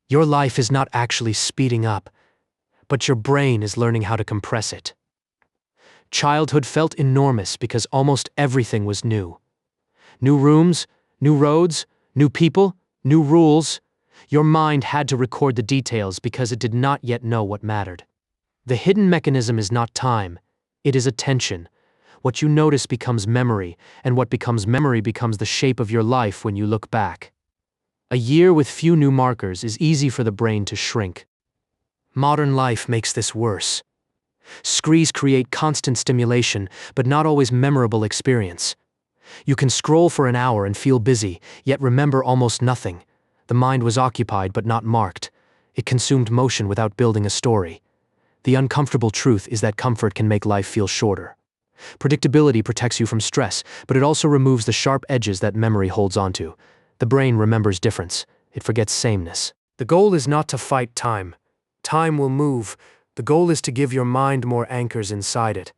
Your life is not actually speeding up, but your brain is learning how to compress it. Childhood felt enormous because almost everything was new. New rooms, new roads, new people, new rules. Your mind had to record the details because it did not yet know what mattered. The hidden mechanism is not time, it is attention. What you notice becomes memory, and what becomes memory becomes the shape of your life when you look back. A year with few new markers is easy for the brain to shrink. Modern life makes this worse. Screens create constant stimulation, but not always memorable experience. You can scroll for an hour and feel busy, yet remember almost nothing. The mind was occupied but not marked. It consumed motion without building a story. The uncomfortable truth is that comfort can make life feel shorter. Predictability protects you from stress, but it also removes the sharp edges that memory holds onto. The brain remembers difference. It forgets sameness. The goal is not to fight time. Time will move. The goal is to give your mind more anchors inside it.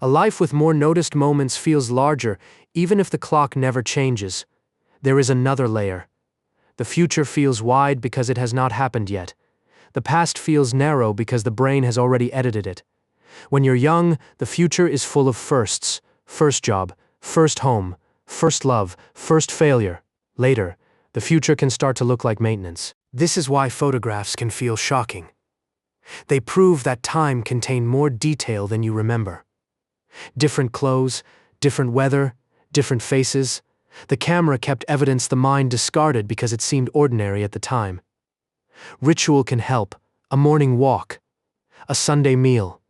A life with more noticed moments feels larger, even if the clock never changes. There is another layer. The future feels wide because it has not happened yet. The past feels narrow because the brain has already edited it. When you're young, the future is full of firsts. First job, first home, first love, first failure. Later, the future can start to look like maintenance. This is why photographs can feel shocking. They prove that time contained more detail than you remember. Different clothes, different weather, different faces. The camera kept evidence the mind discarded because it seemed ordinary at the time. Ritual can help: a morning walk, a Sunday meal,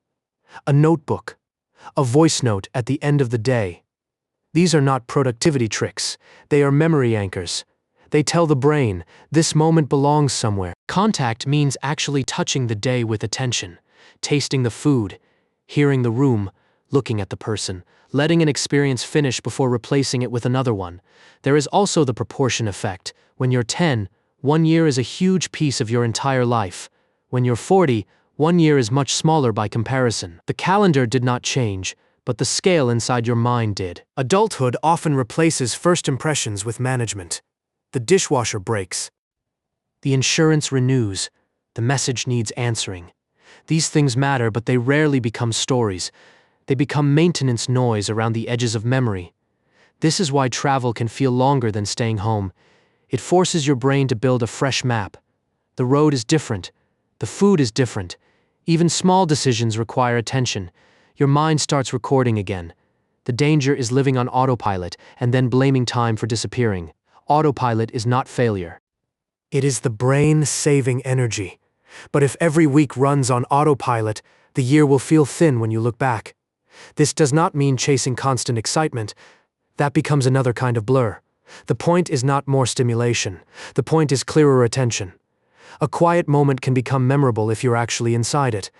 a notebook, a voice note at the end of the day. These are not productivity tricks, they are memory anchors. They tell the brain, this moment belongs somewhere. Contact means actually touching the day with attention, tasting the food, hearing the room, looking at the person, letting an experience finish before replacing it with another one. There is also the proportion effect. When you're 10, 1 year is a huge piece of your entire life. When you're 40, 1 year is much smaller by comparison. The calendar did not change, but the scale inside your mind did. Adulthood often replaces first impressions with management. The dishwasher breaks. The insurance renews. The message needs answering. These things matter, but they rarely become stories. They become maintenance noise around the edges of memory. This is why travel can feel longer than staying home. It forces your brain to build a fresh map. The road is different. The food is different. Even small decisions require attention. Your mind starts recording again. The danger is living on autopilot and then blaming time for disappearing. Autopilot is not failure. It is the brain saving energy. But if every week runs on autopilot, the year will feel thin when you look back. This does not mean chasing constant excitement. That becomes another kind of blur. The point is not more stimulation. The point is clearer attention. A quiet moment can become memorable if you're actually inside it.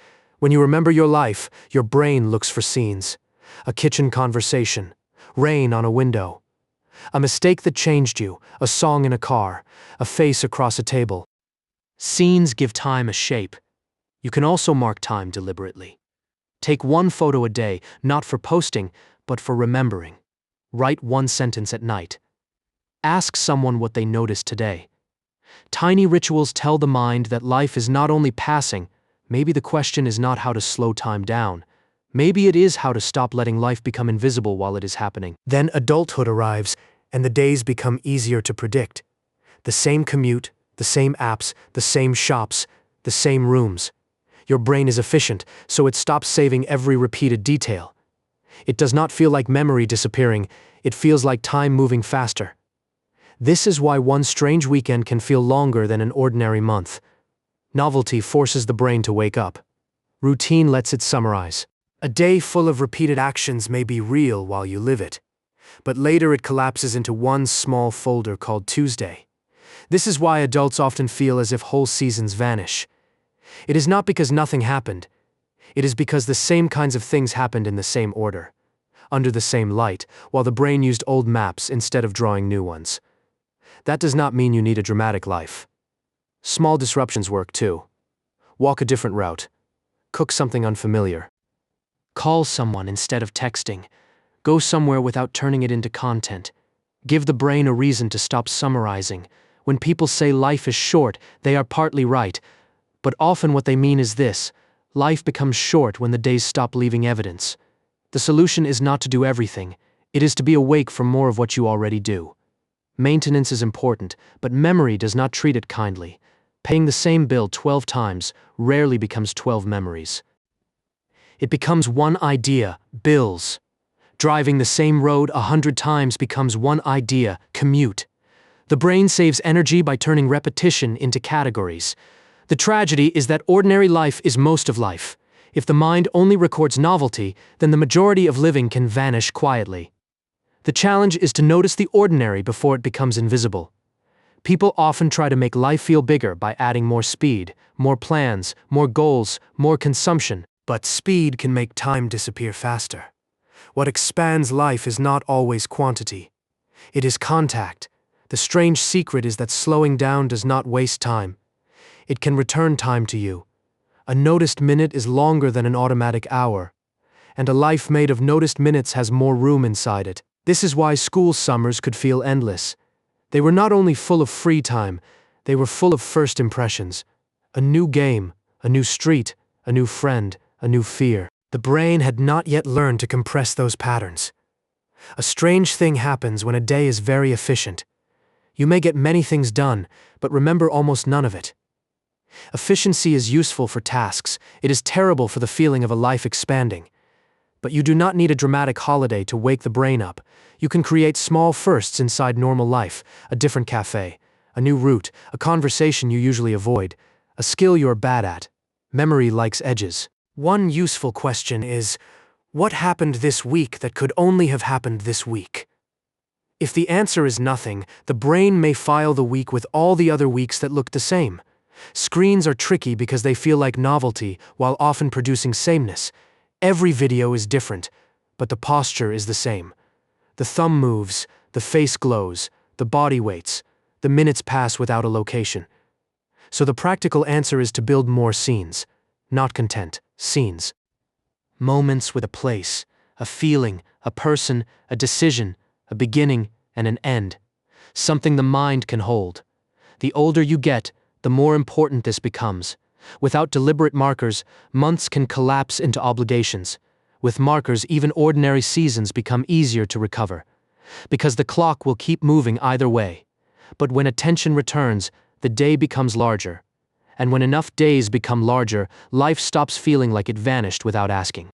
When you remember your life, your brain looks for scenes. A kitchen conversation, rain on a window, a mistake that changed you, a song in a car, a face across a table. Scenes give time a shape. You can also mark time deliberately. Take 1 photo a day, not for posting, but for remembering. Write 1 sentence at night. Ask someone what they noticed today. Tiny rituals tell the mind that life is not only passing. Maybe the question is not how to slow time down. Maybe it is how to stop letting life become invisible while it is happening. Then adulthood arrives, and the days become easier to predict. The same commute, the same apps, the same shops, the same rooms. Your brain is efficient, so it stops saving every repeated detail. It does not feel like memory disappearing, it feels like time moving faster. This is why one strange weekend can feel longer than an ordinary month. Novelty forces the brain to wake up. Routine lets it summarize. A day full of repeated actions may be real while you live it, but later it collapses into one small folder called Tuesday. This is why adults often feel as if whole seasons vanish. It is not because nothing happened. It is because the same kinds of things happened in the same order, under the same light, while the brain used old maps instead of drawing new ones. That does not mean you need a dramatic life. Small disruptions work too. Walk a different route. Cook something unfamiliar. Call someone instead of texting. Go somewhere without turning it into content. Give the brain a reason to stop summarizing. When people say life is short, they are partly right, but often what they mean is this: life becomes short when the days stop leaving evidence. The solution is not to do everything, it is to be awake for more of what you already do. Maintenance is important, but memory does not treat it kindly. Paying the same bill 12 times rarely becomes 12 memories. It becomes one idea: bills. Driving the same road 100 times becomes one idea: commute. The brain saves energy by turning repetition into categories. The tragedy is that ordinary life is most of life. If the mind only records novelty, then the majority of living can vanish quietly. The challenge is to notice the ordinary before it becomes invisible. People often try to make life feel bigger by adding more speed, more plans, more goals, more consumption, but speed can make time disappear faster. What expands life is not always quantity. It is contact. The strange secret is that slowing down does not waste time. It can return time to you. A noticed minute is longer than an automatic hour, and a life made of noticed minutes has more room inside it. This is why school summers could feel endless. They were not only full of free time, they were full of first impressions. A new game, a new street, a new friend, a new fear. The brain had not yet learned to compress those patterns. A strange thing happens when a day is very efficient. You may get many things done, but remember almost none of it. Efficiency is useful for tasks. It is terrible for the feeling of a life expanding. But you do not need a dramatic holiday to wake the brain up. You can create small firsts inside normal life: a different cafe, a new route, a conversation you usually avoid, a skill you're bad at. Memory likes edges. One useful question is, what happened this week that could only have happened this week? If the answer is nothing, the brain may file the week with all the other weeks that look the same. Screens are tricky because they feel like novelty while often producing sameness. Every video is different, but the posture is the same. The thumb moves, the face glows, the body waits, the minutes pass without a location. So the practical answer is to build more scenes. Not content, scenes. Moments with a place, a feeling, a person, a decision, a beginning and an end. Something the mind can hold. The older you get, the more important this becomes. Without deliberate markers, months can collapse into obligations. With markers, even ordinary seasons become easier to recover, because the clock will keep moving either way. But when attention returns, the day becomes larger. And when enough days become larger, life stops feeling like it vanished without asking.